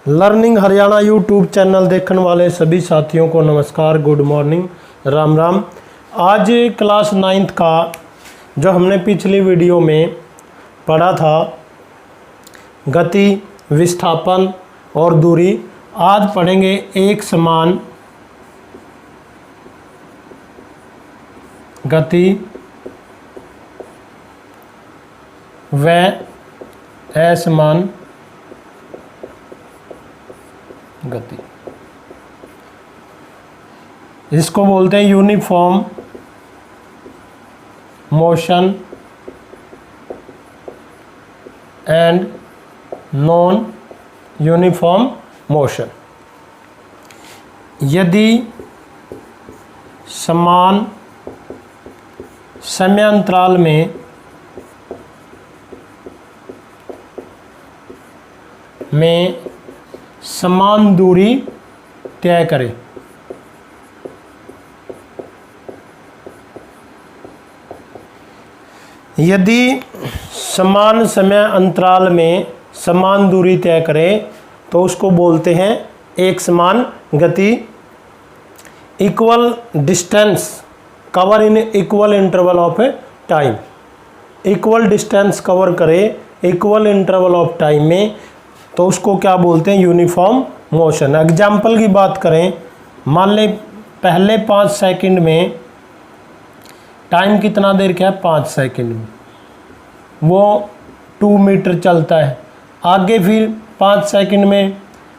Learning Haryana YouTube channel देखने वाले सभी साथियों को नमस्कार, गुड मॉर्निंग, राम राम। आज क्लास 9th का जो हमने पिछली वीडियो में पढ़ा था गति, विस्थापन और दूरी, आज पढ़ेंगे एक समान गति व असमान गति। इसको बोलते हैं uniform motion and non uniform motion. यदि समान समयांतराल में समान दूरी तय करें, यदि समान समय अंतराल में समान दूरी तय करें तो उसको बोलते हैं एक समान गति। Equal distance cover in equal interval of time. Equal distance cover करे इक्वल इंटरवल ऑफ टाइम में तो उसको क्या बोलते हैं, यूनिफॉर्म मोशन। एग्जाम्पल की बात करें, मान ले पहले 5 सेकंड में टाइम कितना देर का है, 5 सेकंड में वो 2 मीटर चलता है। आगे फिर 5 सेकंड में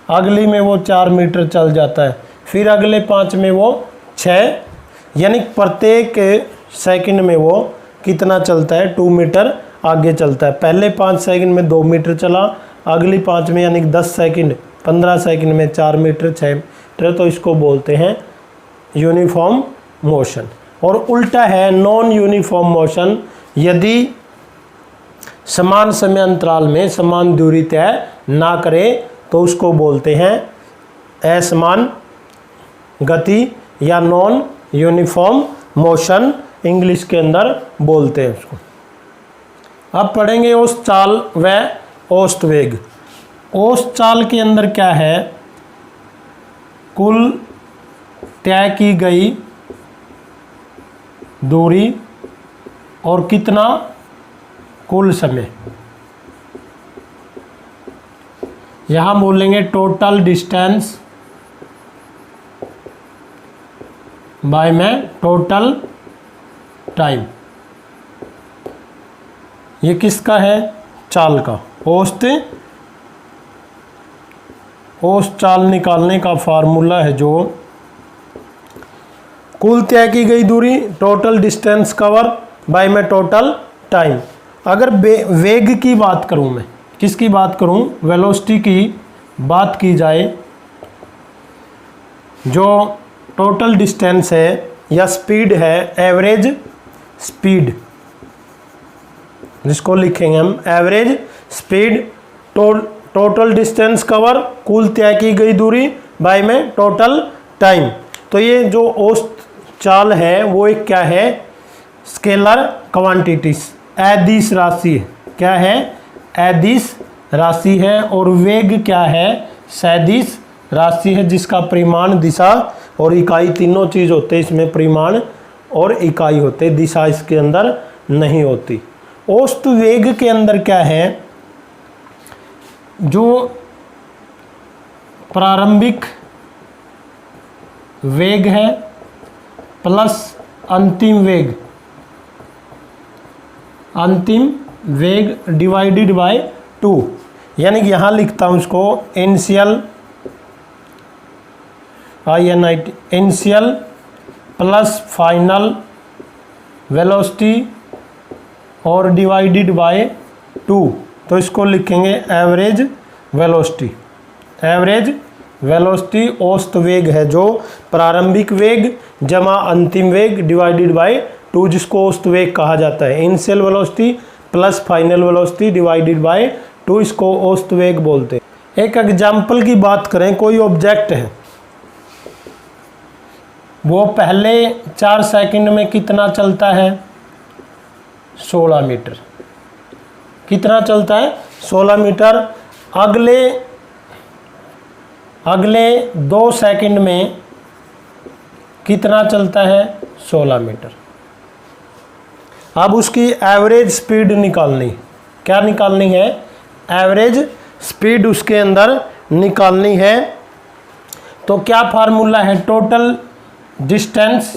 अगली में वो 4 मीटर चल जाता है, फिर अगले 5 में वो 6, यानी प्रत्येक सेकंड में वो कितना चलता है, 2 मीटर आगे चलता है। पहले 5 सेकंड में 2 मीटर चला, अगली 5 में यानी 10 सेकंड 15 सेकंड में 4 मीटर 6 मीटर, तो इसको बोलते हैं यूनिफॉर्म मोशन। और उल्टा है नॉन यूनिफॉर्म मोशन। यदि समान समय अंतराल में समान दूरी तय ना करे तो उसको बोलते हैं असमान गति या नॉन यूनिफॉर्म मोशन, इंग्लिश के अंदर बोलते हैं उसको। अब पढ़ेंगे औसत चाल व औसत वेग। औसत चाल के अंदर क्या है, कुल तय की गई दूरी और कितना कुल समय। यहां बोलेंगे टोटल डिस्टेंस बाय में टोटल टाइम। ये किसका है, चाल का। औसत चाल निकालने का फार्मूला है जो कुल तय की गई दूरी टोटल डिस्टेंस कवर बाय में टोटल टाइम। अगर वेग की बात करूं, मैं किसकी बात करूं, वेलोसिटी की बात की जाए, जो टोटल डिस्टेंस है या स्पीड है, एवरेज स्पीड जिसको लिखेंगे हम average speed, total distance cover कुल तय की गई दूरी बाय में टोटल टाइम। तो ये जो औसत चाल है वो एक क्या है, स्केलर क्वांटिटीज, अदिश राशि है। क्या है, अदिश राशि है। और वेग क्या है, सदिश राशि है, जिसका परिमाण, दिशा और इकाई तीनों चीज होते हैं। इसमें परिमाण और इकाई होते, दिशा इसके अंदर नहीं होती। औसत वेग के अंदर क्या है, जो प्रारंभिक वेग है प्लस अंतिम वेग डिवाइडेड बाय 2, यानी कि यहाँ लिखता हूँ इसको initial initial plus final velocity और डिवाइडेड बाय 2, तो इसको लिखेंगे एवरेज वेलोसिटी। एवरेज वेलोसिटी औसत वेग है, जो प्रारंभिक वेग जमा अंतिम वेग डिवाइडेड बाय 2, जिसको औसत वेग कहा जाता है। Initial velocity plus final velocity divided by 2, इसको औसत वेग बोलते हैं। एक एग्जाम्पल की बात करें, कोई ऑब्जेक्ट है, वो पहले 4 सेकंड में कितना चलता है, 16 मीटर। कितना चलता है? 16 मीटर। अगले अगले 2 सेकंड में कितना चलता है? 16 मीटर। अब उसकी एवरेज स्पीड निकालनी, क्या निकालनी है? एवरेज स्पीड उसके अंदर निकालनी है। तो क्या फार्मूला है? टोटल डिस्टेंस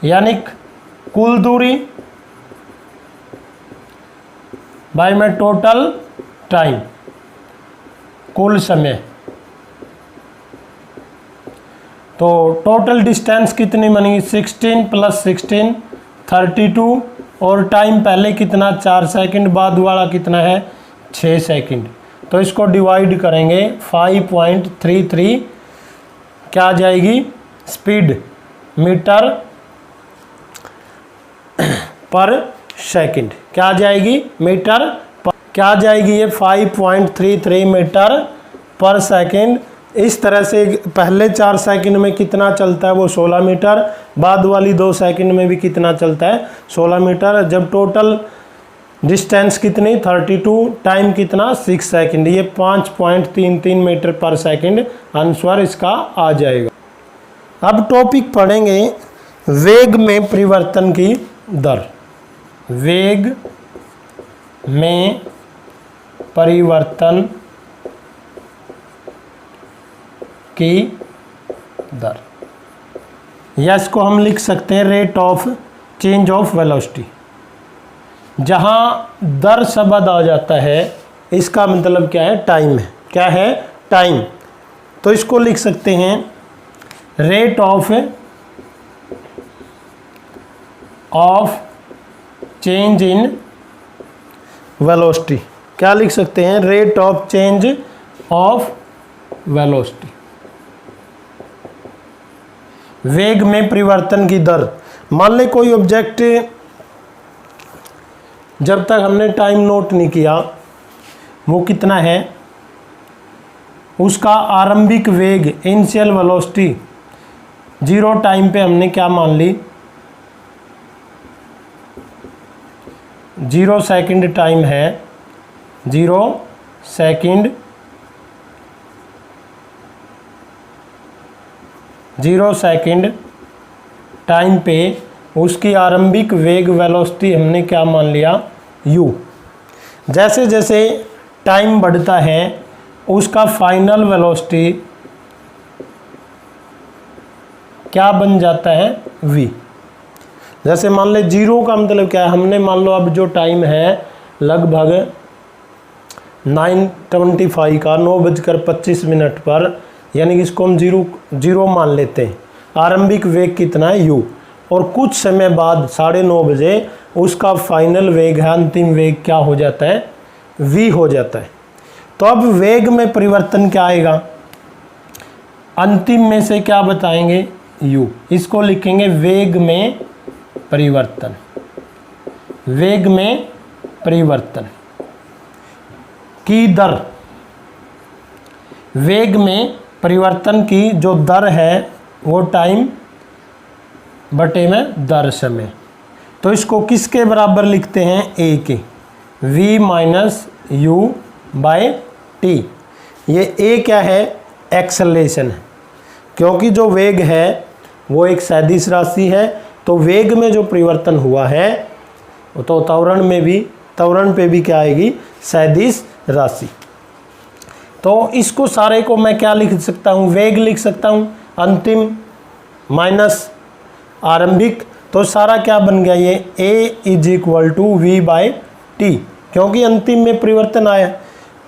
यानी कुल दूरी बाय में टोटल टाइम, कुल समय। तो टोटल डिस्टेंस कितनी बनी? 16 + 16 32, और टाइम पहले कितना? 4 सेकंड, बाद वाला कितना है? 6 सेकंड। तो इसको डिवाइड करेंगे 5.33, क्या आ जाएगी? स्पीड मीटर पर सेकंड। क्या आ जाएगी? मीटर पर। क्या आ जाएगी ये? 5.33 मीटर पर सेकंड। इस तरह से पहले 4 सेकंड में कितना चलता है? वो 16 मीटर। बाद वाली 2 सेकंड में भी कितना चलता है? 16 मीटर। जब टोटल डिस्टेंस कितनी? 32, टाइम कितना? 6 सेकंड। ये 5.33 मीटर पर सेकंड आंसर इसका आ जाएगा। अब टॉपिक पढ़ेंगे वेग में परिवर्तन की दर। वेग में परिवर्तन की दर, या इसको हम लिख सकते हैं rate of change of velocity. जहाँ दर शब्द आ जाता है इसका मतलब क्या है? टाइम है। क्या है? टाइम। तो इसको लिख सकते हैं rate of change in velocity. क्या लिख सकते हैं? Rate of change of velocity. वेग में परिवर्तन की दर। मान ले कोई ऑब्जेक्ट, जब तक हमने टाइम नोट नहीं किया, वो कितना है? उसका आरंभिक वेग, इनिशियल वेलोसिटी 0 टाइम पे हमने क्या मान ली? 0 सेकंड टाइम है। 0 सेकंड, 0 सेकंड टाइम पे उसकी आरंभिक वेग वेलोसिटी हमने क्या मान लिया? u। जैसे जैसे टाइम बढ़ता है उसका फाइनल वेलोसिटी क्या बन जाता है? v। जैसे मान ले 0 का मतलब क्या है? हमने मान लो अब जो टाइम है लगभग 9:25 का, 9:25 पर, यानी कि इसको हम 0 मान लेते हैं। आरंभिक वेग कितना है? u। और कुछ समय बाद 9:30 बजे उसका फाइनल वेग है, अंतिम वेग क्या हो जाता है? v हो जाता है। तो अब वेग में परिवर्तन क्या आएगा? अंतिम में से क्या बताएंगे? u। इसको लिखेंगे वेग में परिवर्तन। वेग में परिवर्तन की दर। वेग में परिवर्तन की जो दर है वो टाइम बटे में दर समय। तो इसको किसके बराबर लिखते हैं? a के। v minus u by T. ये a क्या है? एक्सेलरेशन है, क्योंकि जो वेग है वो एक सदिश राशि है। तो वेग में जो परिवर्तन हुआ है तो त्वरण पे भी क्या आएगी? सदिश राशि। तो इसको सारे को मैं क्या लिख सकता हूँ? वेग लिख सकता हूँ, अंतिम माइनस आरंभिक। तो सारा क्या बन गया? ये a = v/t, क्योंकि अंतिम में परिवर्तन आया।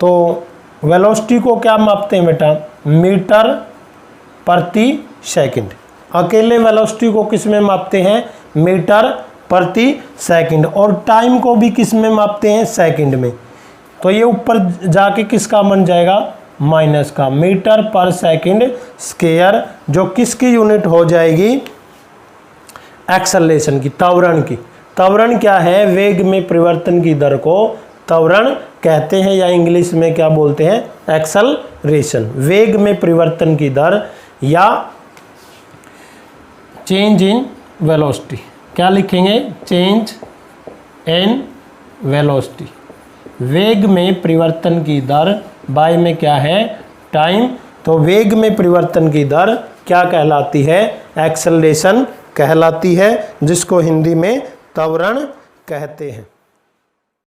तो वेलोसिटी को क्या मापते हैं बेटा? मीटर प्रति सेकंड। अकेले वेलोसिटी को किस में मापते हैं? मीटर प्रति सेकंड। और टाइम को भी किस में मापते हैं? सेकंड में। तो ये ऊपर जाके किसका बन जाएगा? माइनस का। मीटर पर सेकंड स्क्वायर, जो किसकी यूनिट हो जाएगी? एक्सेलरेशन की, त्वरण की। त्वरण क्या है? वेग में परिवर्तन की दर को त्वरण कहते हैं, या इंग्लिश में क्या बोलते हैं? एक्सेलरेशन। वेग में परिवर्तन की दर या चेंज इन वेलोसिटी। क्या लिखेंगे? Change in velocity. वेग में परिवर्तन की दर, बाय में क्या है, टाइम। तो वेग में परिवर्तन की दर क्या कहलाती है, एक्सेलरेशन कहलाती है, जिसको हिंदी में त्वरण कहते हैं।